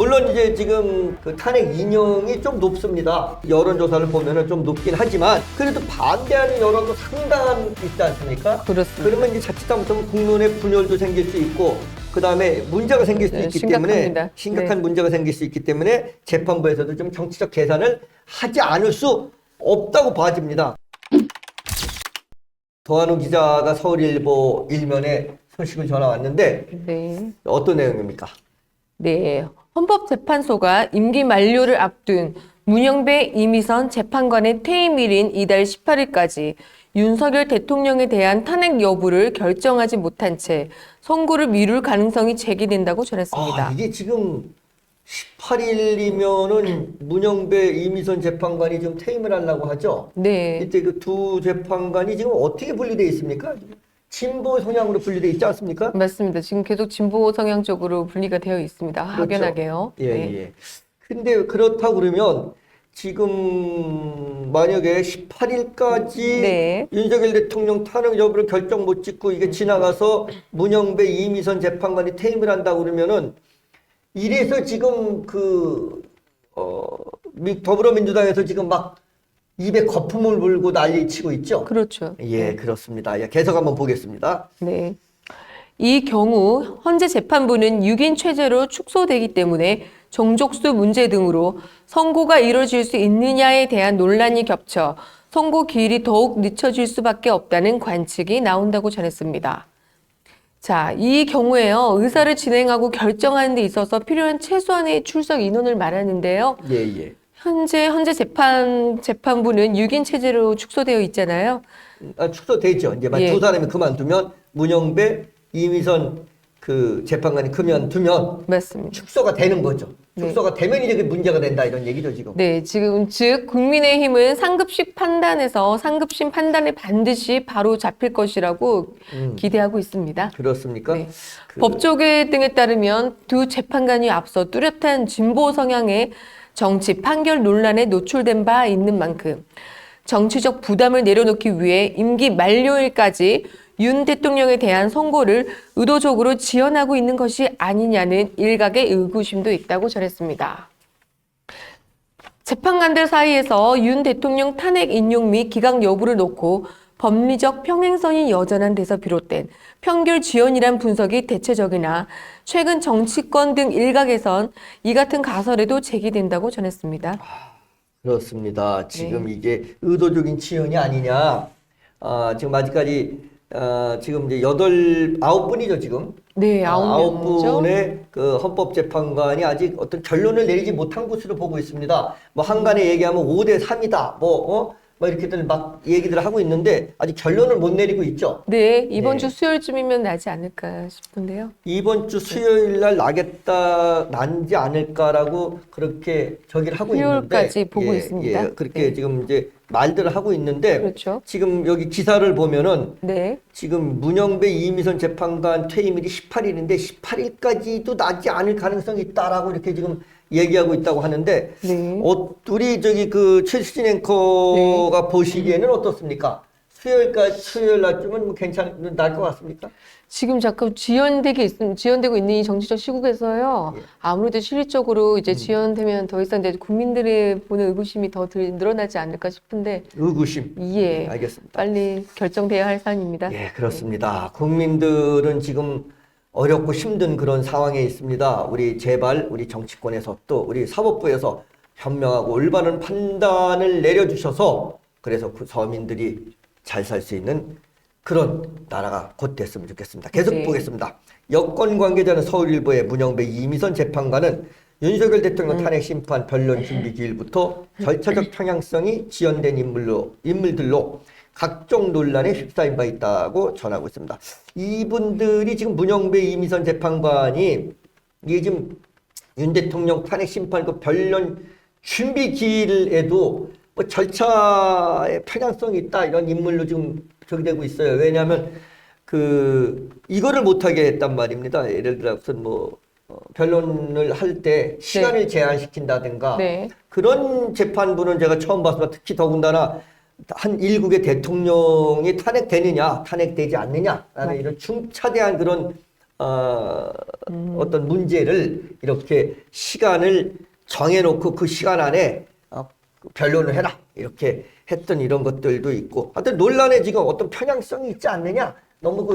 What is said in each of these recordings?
물론 이제 지금 그 탄핵 인용이 좀 높습니다. 여론조사를 보면은 좀 높긴 하지만 그래도 반대하는 여론도 상당한 있지 않습니까? 그렇습니다. 그러면 이제 자칫 잘못하면 국민의 분열도 생길 수 있고 그 다음에 문제가 생길 수 있기 심각합니다. 때문에 심각한 문제가 생길 수 있기 때문에 재판부에서도 좀 정치적 계산을 하지 않을 수 없다고 봐집니다. 더한우 기자가 서울일보 일면에 소식을 전해왔는데 네. 어떤 내용입니까? 네. 헌법재판소가 임기 만료를 앞둔 문영배 이미선 재판관의 퇴임일인 이달 18일까지 윤석열 대통령에 대한 탄핵 여부를 결정하지 못한 채 선고를 미룰 가능성이 제기된다고 전했습니다. 이게 지금 18일이면은 문영배 이미선 재판관이 좀 퇴임을 하려고 하죠? 네. 이때 그 두 재판관이 지금 어떻게 분리되어 있습니까? 진보 성향으로 분리되어 있지 않습니까? 맞습니다. 지금 계속 진보 성향 쪽으로 분리가 되어 있습니다. 그렇죠. 확연하게요. 예, 네. 예. 근데 그렇다고 그러면 지금 만약에 18일까지 네. 윤석열 대통령 탄핵 여부를 결정 못 짓고 이게 지나가서 문영배 이미선 재판관이 퇴임을 한다고 그러면은 이래서 지금 더불어민주당에서 지금 막 입에 거품을 불고 난리치고 있죠? 그렇죠. 예, 그렇습니다. 예, 계속 한번 보겠습니다. 네. 이 경우 헌재 재판부는 6인 체제로 축소되기 때문에 정족수 문제 등으로 선고가 이뤄질 수 있느냐에 대한 논란이 겹쳐 선고 기일이 더욱 늦춰질 수밖에 없다는 관측이 나온다고 전했습니다. 자, 이 경우에요. 의사를 진행하고 결정하는 데 있어서 필요한 최소한의 출석 인원을 말하는데요. 예, 예. 현재 재판부는 6인 체제로 축소되어 있잖아요. 축소되죠. 이제 만 예. 두 사람이 그만두면 문영배, 이미선 그 재판관이 그만두면 맞습니다. 축소가 되는 거죠. 네. 축소가 되면 이제 문제가 된다 이런 얘기죠 지금. 네, 지금 즉 국민의힘은 상급식 판단에서 상급심 판단에 반드시 바로 잡힐 것이라고 기대하고 있습니다. 그렇습니까? 네. 그- 법조계 등에 따르면 두 재판관이 앞서 뚜렷한 진보 성향의 정치 판결 논란에 노출된 바 있는 만큼 정치적 부담을 내려놓기 위해 임기 만료일까지 윤 대통령에 대한 선고를 의도적으로 지연하고 있는 것이 아니냐는 일각의 의구심도 있다고 전했습니다. 재판관들 사이에서 윤 대통령 탄핵 인용 및 기각 여부를 놓고 법리적 평행선이 여전한 데서 비롯된 판결 지연이란 분석이 대체적이나 최근 정치권 등 일각에선 이 같은 가설에도 제기된다고 전했습니다. 그렇습니다. 지금 네. 이게 의도적인 지연이 아니냐. 지금 아직까지 지금 이제 9분이죠 지금. 네, 9 9명이죠. 분의 그 헌법재판관이 아직 어떤 결론을 내리지 못한 것으로 보고 있습니다. 뭐 한간에 얘기하면 5대 3이다. 뭐 이렇게들 막 얘기들 하고 있는데 아직 결론을 못 내리고 있죠. 네, 이번 네. 주 수요일쯤이면 나지 않을까 싶은데요. 이번 주 수요일 날 난지 않을까라고 그렇게 저기를 하고 수요일까지 있는데 보고 있습니다. 예, 그렇게 네. 지금 이제 말들을 하고 있는데 그렇죠. 지금 여기 기사를 보면은 네. 지금 문영배 이미선 재판관 퇴임일이 18일인데 18일까지도 나지 않을 가능성이 있다라고 이렇게 지금 얘기하고 있다고 하는데 네. 우리 저기 그 최수진 앵커가 보시기에는 어떻습니까? 수요일 날쯤은 뭐 날 것 같습니까? 지금 자꾸 지연되고 있는 이 정치적 시국에서요. 예. 아무래도 실질적으로 이제 지연되면 더 이상 이제 국민들의 보는 의구심이 더 늘어나지 않을까 싶은데, 의구심. 예. 알겠습니다. 빨리 결정돼야 할 사안입니다. 예, 그렇습니다. 국민들은 지금 어렵고 힘든 그런 상황에 있습니다. 우리 정치권에서 또 우리 사법부에서 현명하고 올바른 판단을 내려주셔서 그래서 그 서민들이 잘 살 수 있는 그런 나라가 곧 됐으면 좋겠습니다. 계속 네. 보겠습니다. 여권 관계자는 서울일보의 문영배 이미선 재판관은 윤석열 대통령 탄핵 심판 변론 준비 기일부터 절차적 평양성이 지연된 인물들로 각종 논란에 휩싸인 바 있다고 전하고 있습니다. 이분들이 지금 문영배 이미선 재판관이 이게 지금 윤 대통령 탄핵 심판 그 변론 준비 기일에도 뭐 절차의 편향성이 있다 이런 인물로 지금 저기 되고 있어요. 왜냐하면 이거를 못하게 했단 말입니다. 예를 들어서 변론을 할 때 시간을 제한시킨다든가 네. 그런 재판부는 제가 처음 봤습니다. 특히 더군다나 한 일국의 대통령이 탄핵되느냐, 탄핵되지 않느냐라는 이런 중차대한 그런 어떤 문제를 이렇게 시간을 정해놓고 그 시간 안에 변론을 해라 이렇게 했던 이런 것들도 있고 하여튼 논란에 지금 어떤 편향성이 있지 않느냐 너무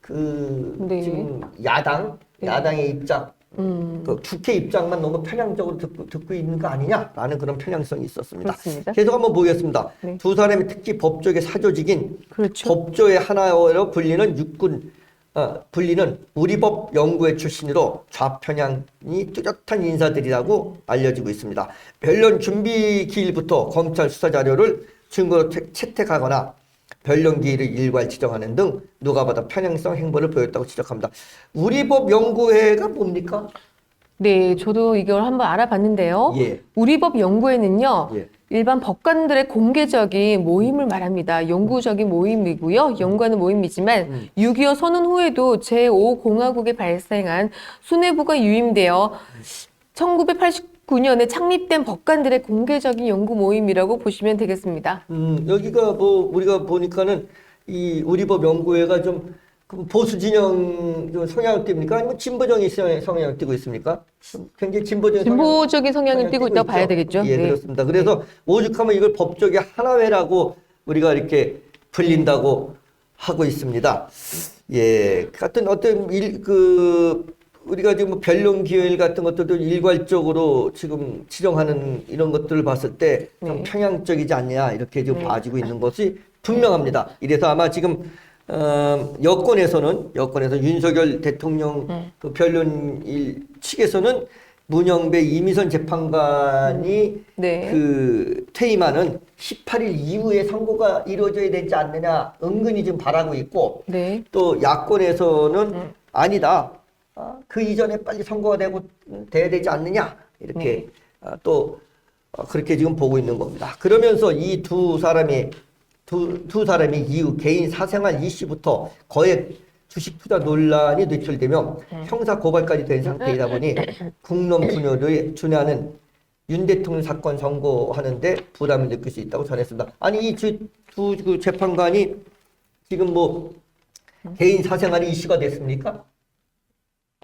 네. 지금 야당의 입장 그 국회 입장만 너무 편향적으로 듣고 있는 거 아니냐라는 그런 편향성이 있었습니다. 그렇습니다. 계속 한번 보겠습니다. 네. 두 사람이 특히 법조계 사조직인 그렇죠. 법조의 하나로 불리는 불리는 우리법 연구회 출신으로 좌편향이 뚜렷한 인사들이라고 알려지고 있습니다. 변론 준비 기일부터 검찰 수사 자료를 증거로 채택하거나 변론 기일을 일괄 지정하는 등 누가 봐도 편향성 행보를 보였다고 지적합니다. 우리법 연구회가 뭡니까? 네, 저도 이걸 한번 알아봤는데요. 예. 우리법 연구회는요, 예. 일반 법관들의 공개적인 모임을 말합니다. 영구적인 모임이고요. 연구하는 모임이지만 6.25 선언 후에도 제5공화국에 발생한 수뇌부가 유임되어 1989년에 창립된 법관들의 공개적인 연구 모임이라고 보시면 되겠습니다. 여기가 뭐 우리가 보니까는 이 우리법 연구회가 좀 보수 진영 좀 성향을 띱니까? 아니면 진보적인 성향을 띠고 있습니까? 굉장히 진보적인 성향을 띠고 있다고 봐야 되겠죠. 예, 네. 그렇습니다. 그래서 오죽하면 이걸 법조계 하나회라고 우리가 이렇게 불린다고 하고 있습니다. 예, 같은 어떤 우리가 지금 뭐 변론 기일 같은 것들도 일괄적으로 지금 지정하는 이런 것들을 봤을 때 좀 편향적이지 않냐 이렇게 지금 봐지고 있는 것이 분명합니다. 이래서 아마 지금 여권에서 윤석열 대통령 그 변론일 측에서는 문영배 이미선 재판관이 네. 그 퇴임하는 18일 이후에 선고가 이루어져야 되지 않느냐 은근히 지금 바라고 있고 네. 또 야권에서는 아니다. 그 이전에 빨리 선거가 돼야 되지 않느냐 이렇게 그렇게 지금 보고 있는 겁니다. 그러면서 이 두 사람이 이후 개인 사생활 이슈부터 거액 주식 투자 논란이 노출되며 형사 고발까지 된 상태이다 보니 국론 분열에 준하는 윤 대통령 사건 선고하는데 부담을 느낄 수 있다고 전했습니다. 아니 이 두 재판관이 지금 뭐 개인 사생활이 이슈가 됐습니까?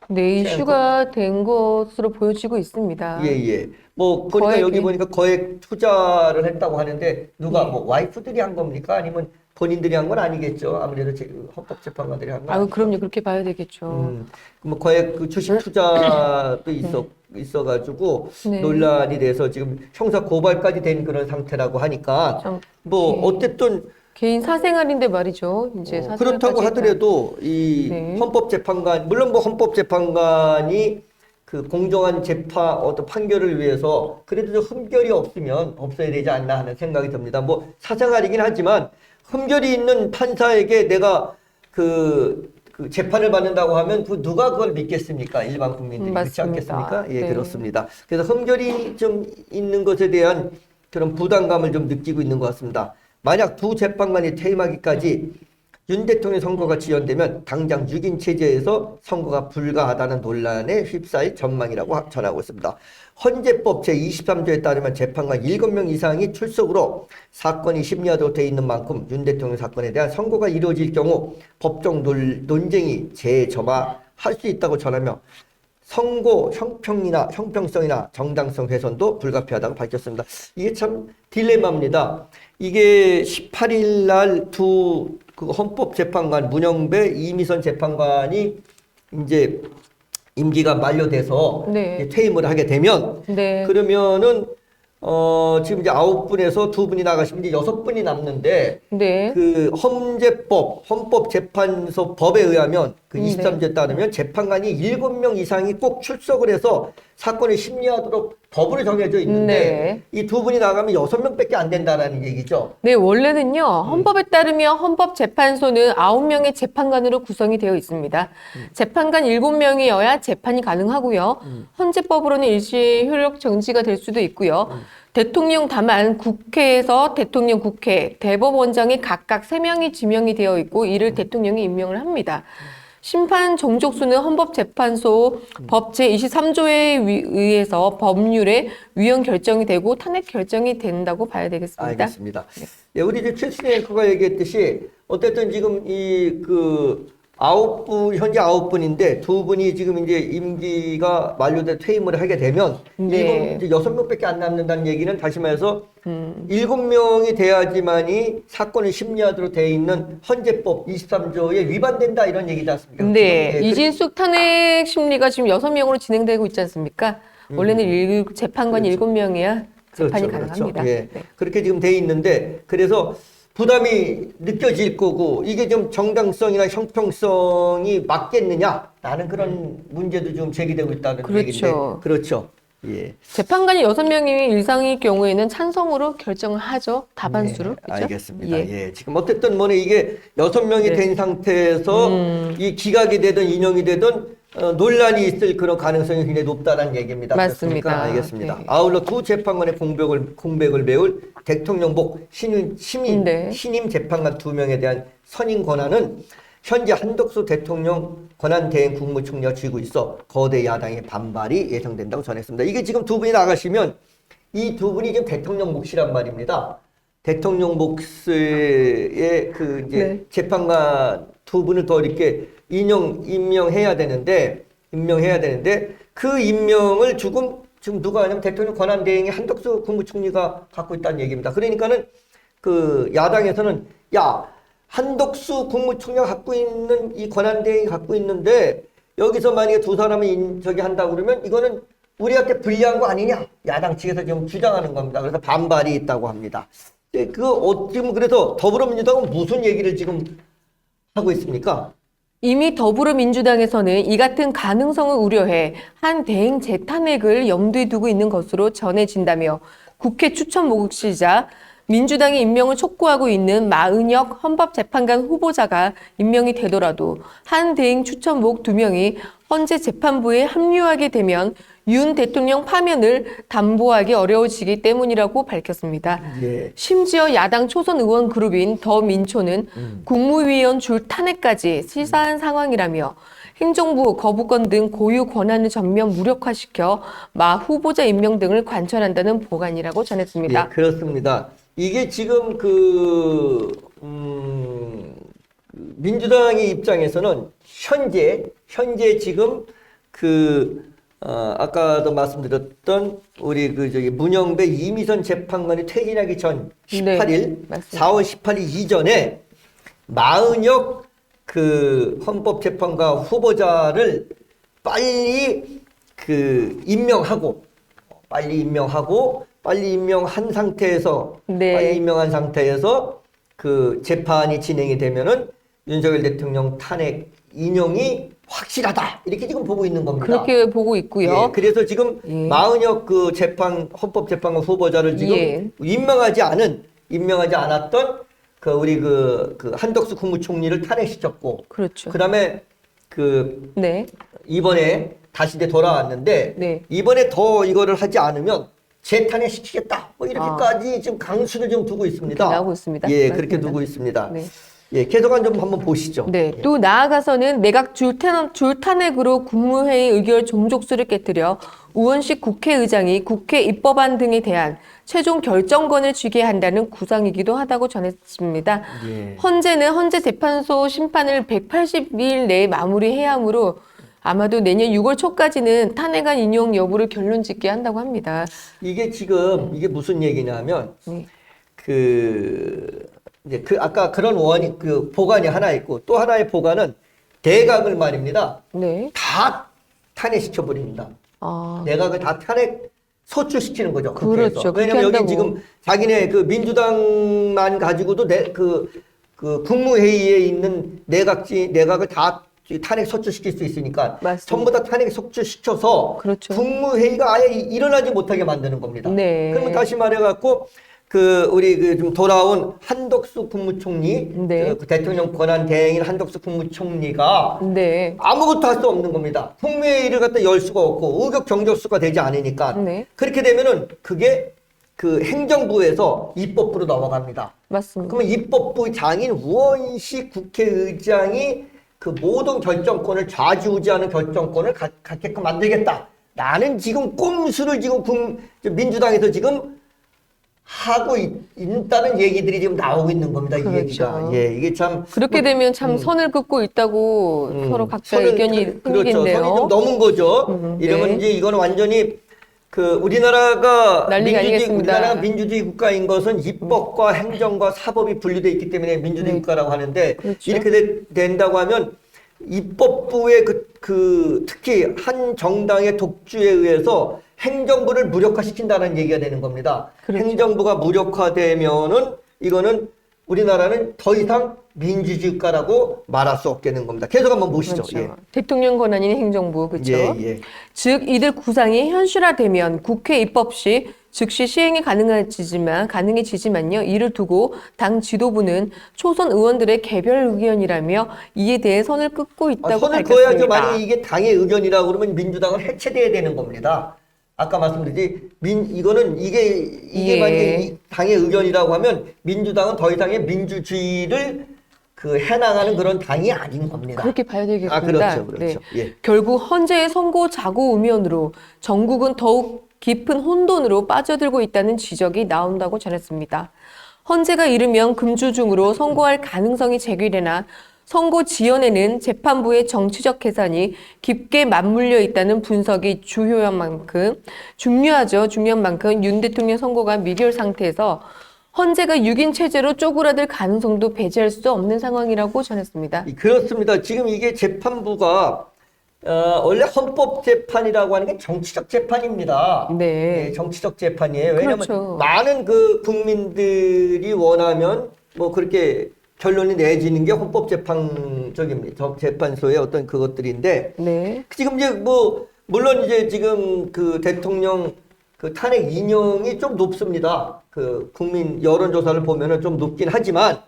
네, 이슈가 된 것으로 보여지고 있습니다. 예. 뭐 보니까 거액 여기 보니까 거액 투자를 했다고 하는데 누가 뭐 와이프들이 한 겁니까? 아니면 본인들이 한 건 아니겠죠. 아무래도 헌법재판관들이 한 건. 아유, 그럼요. 그렇게 봐야 되겠죠. 뭐 거액 그 주식 투자도 있어가지고 네. 논란이 돼서 지금 형사 고발까지 된 그런 상태라고 하니까 참, 뭐 어쨌든 개인 사생활인데 말이죠. 이제 그렇다고 사생활까지 하더라도 이 네. 헌법재판관 물론 뭐 헌법재판관이 그 공정한 어떤 판결을 위해서 그래도 좀 흠결이 없어야 되지 않나 하는 생각이 듭니다. 뭐 사생활이긴 하지만 흠결이 있는 판사에게 내가 그 재판을 받는다고 하면 누가 그걸 믿겠습니까? 일반 국민들이 그렇지 않겠습니까? 예, 네. 그렇습니다. 그래서 흠결이 좀 있는 것에 대한 그런 부담감을 좀 느끼고 있는 것 같습니다. 만약 두 재판관이 퇴임하기까지 윤 대통령 선거가 지연되면 당장 6인 체제에서 선거가 불가하다는 논란에 휩싸일 전망이라고 전하고 있습니다. 헌재법 제23조에 따르면 재판관 7명 이상이 출석으로 사건이 심리하도록 되어 있는 만큼 윤 대통령 사건에 대한 선고가 이루어질 경우 법정 논쟁이 재점화할 수 있다고 전하며 선고 형평성이나 정당성 훼손도 불가피하다고 밝혔습니다. 이게 참 딜레마입니다. 이게 18일 날 그 헌법재판관 문영배 이미선 재판관이 이제 임기가 만료돼서 네. 이제 퇴임을 하게 되면 네. 그러면은 지금 이제 9분에서 2분이 나가시면 이제 6분이 남는데 네. 그 헌법재판소 법에 의하면 그 23조에 따르면 재판관이 7명 이상이 꼭 출석을 해서 사건을 심리하도록 법으로 정해져 있는데 이 2분이 나가면 6명밖에 안 된다라는 얘기죠. 네, 원래는요, 헌법에 따르면 헌법재판소는 9명의 재판관으로 구성이 되어 있습니다. 재판관 7명이어야 재판이 가능하고요. 헌재법으로는 일시 효력 정지가 될 수도 있고요. 대통령 다만 국회에서 대통령 국회, 대법원장이 각각 3명이 지명이 되어 있고 이를 대통령이 임명을 합니다. 심판 정족수는 헌법재판소 법 제23조에 의해서 법률에 위헌 결정이 되고 탄핵 결정이 된다고 봐야 되겠습니다. 알겠습니다. 예, 우리 이제 최순희 앵커가 얘기했듯이 어쨌든 지금 현재 9분인데 2분이 지금 이제 임기가 만료돼 퇴임을 하게 되면 네. 이제 6명밖에 안 남는다는 얘기는 다시 말해서 7명이 돼야지만이 사건을 심리하도록 돼 있는 헌재법 23조에 위반된다 이런 얘기지 않습니까? 네. 지금, 이진숙 탄핵 심리가 지금 6명으로 진행되고 있지 않습니까? 원래는 재판관이 7명이야 재판이 가능합니다. 예. 네. 그렇게 지금 돼 있는데 그래서 부담이 느껴질 거고 이게 좀 정당성이나 형평성이 맞겠느냐 라는 그런 문제도 좀 제기되고 있다는 그렇죠. 얘기인데 그렇죠. 예. 재판관이 6명이 일상일 경우에는 찬성으로 결정을 하죠. 다반수로. 네, 그렇죠? 알겠습니다. 예. 예. 지금 어쨌든 뭐네 이게 6명이 네. 된 상태에서 이 기각이 되든 인용이 되든 논란이 있을 그런 가능성이 굉장히 높다는 얘기입니다. 맞습니다. 그렇습니까? 알겠습니다. 네. 아울러 두 재판관의 공백을 메울 대통령복 네. 신임 재판관 2명에 대한 선임 권한은 현재 한덕수 대통령 권한대행 국무총리가 쥐고 있어 거대 야당의 반발이 예상된다고 전했습니다. 이게 지금 두 분이 나가시면 이 두 분이 지금 대통령 몫이란 말입니다. 대통령 몫의 그 이제 네. 재판관 두 분을 더 이렇게 임명해야 되는데 그 임명을 지금 누가 하냐면 대통령 권한대행의 한덕수 국무총리가 갖고 있다는 얘기입니다. 그러니까는 그 야당에서는 한덕수 국무총리가 갖고 있는 이 권한대행이 갖고 있는데 여기서 만약에 두 사람이 저기 한다고 그러면 이거는 우리한테 불리한 거 아니냐? 야당 측에서 지금 주장하는 겁니다. 그래서 반발이 있다고 합니다. 지금 그래서 더불어민주당은 무슨 얘기를 지금 하고 있습니까? 이미 더불어민주당에서는 이 같은 가능성을 우려해 한 대행 재탄핵을 염두에 두고 있는 것으로 전해진다며 국회 추천 몫이자 민주당이 임명을 촉구하고 있는 마은혁 헌법재판관 후보자가 임명이 되더라도 한 대행 추천목 2명이 헌재 재판부에 합류하게 되면 윤 대통령 파면을 담보하기 어려워지기 때문이라고 밝혔습니다. 예. 심지어 야당 초선 의원 그룹인 더민초는 국무위원 줄 탄핵까지 시사한 상황이라며 행정부, 거부권 등 고유 권한을 전면 무력화시켜 마 후보자 임명 등을 관철한다는 보관이라고 전했습니다. 예, 그렇습니다. 이게 지금 민주당의 입장에서는 현재 지금 아까도 말씀드렸던 우리 문영배 이미선 재판관이 퇴진하기 전 18일, 네, 맞습니다. 4월 18일 이전에 마은혁 헌법재판관 후보자를 빨리 임명하고 빨리 임명한 상태에서 그 재판이 진행이 되면은 윤석열 대통령 탄핵 인용이 확실하다 이렇게 지금 보고 있는 겁니다. 그렇게 보고 있고요. 예, 그래서 지금 예. 마은혁 헌법재판관 후보자를 지금 예. 임명하지 않았던 우리 한덕수 국무총리를 탄핵시켰고, 그렇죠. 그다음에 네. 이번에 다시 이제 돌아왔는데 네. 이번에 더 이거를 하지 않으면 재탄핵 시키겠다. 뭐 이렇게까지 지금 강수를 좀 두고 있습니다. 그렇게 나오고 있습니다. 예, 맞습니다. 그렇게 두고 있습니다. 네. 예, 개정안 좀 한번 보시죠. 네, 또 나아가서는 내각 줄탄핵으로 국무회의 의결 종족수를 깨뜨려 우원식 국회의장이 국회 입법안 등에 대한 최종 결정권을 쥐게 한다는 구상이기도 하다고 전했습니다. 예. 헌재 재판소 심판을 180일 내에 마무리해야 하므로 아마도 내년 6월 초까지는 탄핵안 인용 여부를 결론짓게 한다고 합니다. 이게 지금 이게 무슨 얘기냐면 네. 이제 아까 그런 보관이 하나 있고 또 하나의 보관은 대각을 말입니다. 네. 다 탄핵시켜 버립니다. 아, 내각을 다 탄핵 소추시키는 거죠. 그렇죠. 국회에서. 왜냐면 여기 한다고. 지금 자기네 민주당만 가지고도 국무회의에 있는 내각을 다 탄핵 소추시킬 수 있으니까 맞습니다. 전부 다 탄핵 소추시켜서 그렇죠. 국무회의가 아예 일어나지 못하게 만드는 겁니다. 네. 그러면 다시 말해갖고 우리 좀 돌아온 한덕수 국무총리, 네. 대통령 권한 대행인 한덕수 국무총리가 네. 아무것도 할 수 없는 겁니다. 국무회의를 갖다 열 수가 없고 의격 정적수가 되지 않으니까 네. 그렇게 되면은 그게 행정부에서 입법부로 넘어갑니다. 맞습니다. 그러면 입법부 장인 우원식 국회의장이 모든 결정권을 좌지우지하는 결정권을 갖게끔 만들겠다. 라는 지금 꼼수를 지금 민주당에서 지금 하고 있다는 얘기들이 지금 나오고 있는 겁니다. 이 그렇죠. 얘기가. 예, 이게 참 그렇게 되면 참 선을 긋고 있다고 서로 각자 의견이 그렇죠. 생기겠네요. 선이 좀 넘은 거죠. 이러면 네. 이제 이거는 완전히 우리나라가 난리가 아니겠습니다. 우리나라가 민주주의 국가인 것은 입법과 행정과 사법이 분리되어 있기 때문에 민주주의 네. 국가라고 하는데 그렇죠. 이렇게 된다고 하면 입법부의 특히 한 정당의 독주에 의해서 행정부를 무력화시킨다는 얘기가 되는 겁니다. 그렇죠. 행정부가 무력화되면은 이거는 우리나라는 더 이상 민주주의 국가라고 말할 수 없게 되는 겁니다. 계속 한번 보시죠. 그렇죠. 예. 대통령 권한인 행정부, 그렇죠. 예. 즉 이들 구상이 현실화되면 국회 입법 시 즉시 시행이 가능해지지만요. 이를 두고 당 지도부는 초선 의원들의 개별 의견이라며 이에 대해 선을 긋고 있다고 선을 밝혔습니다. 그어야죠. 만약에 이게 당의 의견이라고 그러면 민주당은 해체돼야 되는 겁니다. 아까 말씀드렸지 이게 예. 만약에 당의 의견이라고 하면 민주당은 더 이상의 민주주의를 해나가는 그런 당이 아닌 겁니다. 그렇게 봐야 되겠습니다. 그렇죠. 네. 예. 결국 헌재의 선고 자구 우면으로 전국은 더욱 깊은 혼돈으로 빠져들고 있다는 지적이 나온다고 전했습니다. 헌재가 이르면 금주중으로 선고할 가능성이 제기되나 선고 지연에는 재판부의 정치적 계산이 깊게 맞물려 있다는 분석이 중요한 만큼 윤 대통령 선고가 미결 상태에서 헌재가 6인 체제로 쪼그라들 가능성도 배제할 수 없는 상황이라고 전했습니다. 그렇습니다. 지금 이게 재판부가 원래 헌법재판이라고 하는 게 정치적 재판입니다. 네. 정치적 재판이에요. 왜냐하면 그렇죠. 많은 국민들이 원하면 그렇게 결론이 내지는 게 헌법재판적입니다. 재판소의 어떤 그것들인데 네. 지금 이제 물론 이제 지금 대통령 탄핵 인용이 좀 높습니다. 국민 여론조사를 보면은 좀 높긴 하지만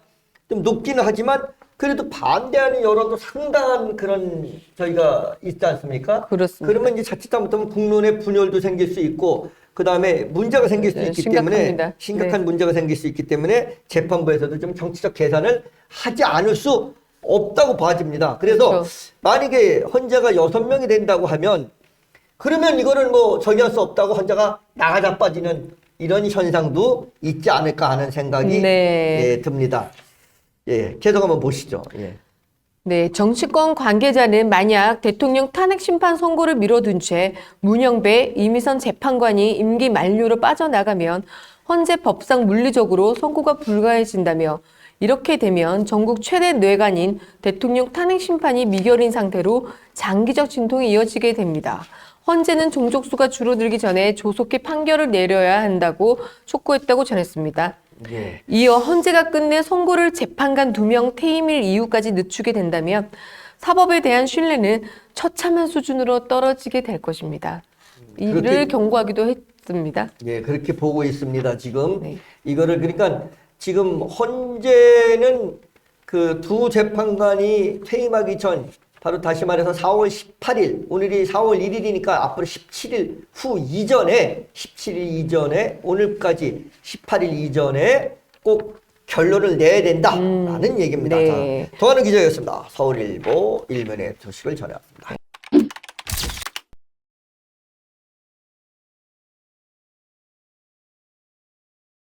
그래도 반대하는 여론도 상당한 그런 저희가 있지 않습니까? 그렇습니다. 그러면 이제 자칫 잘못하면 국론의 분열도 생길 수 있고 그 다음에 문제가 생길 수 있기 때문에 심각합니다. 심각한 문제가 생길 수 있기 때문에 재판부에서도 좀 정치적 계산을 하지 않을 수 없다고 봐집니다. 그래서 그렇죠. 만약에 헌재가 6명이 된다고 하면 그러면 이거는 저기할 수 없다고 헌재가 나가자 빠지는 이런 현상도 있지 않을까 하는 생각이 네. 듭니다. 계속 한번 보시죠. 네, 정치권 관계자는 만약 대통령 탄핵 심판 선고를 미뤄둔 채 문영배, 이미선 재판관이 임기 만료로 빠져나가면 헌재 법상 물리적으로 선고가 불가해진다며 이렇게 되면 전국 최대 뇌관인 대통령 탄핵 심판이 미결인 상태로 장기적 진통이 이어지게 됩니다. 헌재는 종족수가 줄어들기 전에 조속히 판결을 내려야 한다고 촉구했다고 전했습니다. 예. 이어 헌재가 끝내 선고를 재판관 2명 퇴임일 이후까지 늦추게 된다면 사법에 대한 신뢰는 처참한 수준으로 떨어지게 될 것입니다. 이를 그렇게- 경고하기도 했습니다. 그렇게 보고 있습니다. 지금 네. 이거를 그러니까 지금 헌재는 두 재판관이 퇴임하기 전 바로 다시 말해서 4월 18일 오늘이 4월 1일이니까 앞으로 17일 후 이전에 17일 이전에 오늘까지 18일 이전에 꼭 결론을 내야 된다라는 얘기입니다. 네. 자, 도하는 기자였습니다. 서울일보 일면의 소식을 전해왔습니다.